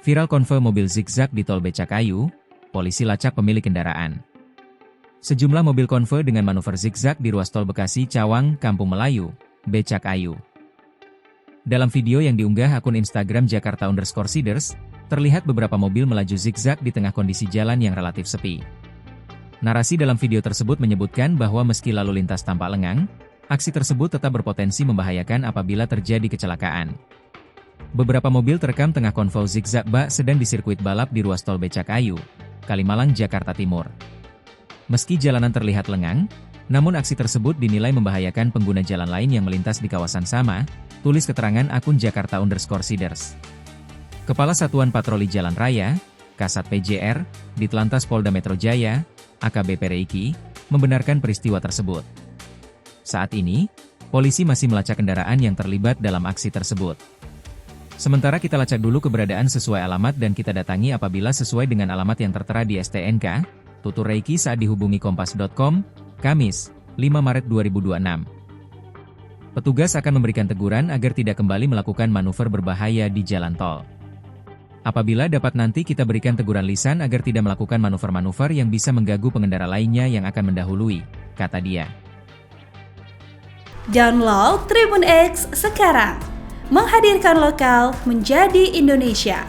Viral konvoy mobil zigzag di Tol Becakayu, polisi lacak pemilik kendaraan. Sejumlah mobil konvoy dengan manuver zigzag di ruas tol Bekasi Cawang, Kampung Melayu, Becakayu. Dalam video yang diunggah akun Instagram Jakarta_Siders, terlihat beberapa mobil melaju zigzag di tengah kondisi jalan yang relatif sepi. Narasi dalam video tersebut menyebutkan bahwa meski lalu lintas tampak lengang, aksi tersebut tetap berpotensi membahayakan apabila terjadi kecelakaan. Beberapa mobil terekam tengah konvoi zigzag bak sedang di sirkuit balap di ruas tol Becakayu, Kalimalang, Jakarta Timur. Meski jalanan terlihat lengang, namun aksi tersebut dinilai membahayakan pengguna jalan lain yang melintas di kawasan sama, tulis keterangan akun Jakarta_Siders. Kepala Satuan Patroli Jalan Raya, Kasat PJR, Ditlantas Polda Metro Jaya, AKBP Reiki, membenarkan peristiwa tersebut. Saat ini, polisi masih melacak kendaraan yang terlibat dalam aksi tersebut. Sementara kita lacak dulu keberadaan sesuai alamat dan kita datangi apabila sesuai dengan alamat yang tertera di STNK, tutur Reiki saat dihubungi kompas.com, Kamis, 5 Maret 2026. Petugas akan memberikan teguran agar tidak kembali melakukan manuver berbahaya di jalan tol. Apabila dapat nanti kita berikan teguran lisan agar tidak melakukan manuver-manuver yang bisa mengganggu pengendara lainnya yang akan mendahului, kata dia. Download Tribun X sekarang. Menghadirkan lokal menjadi Indonesia.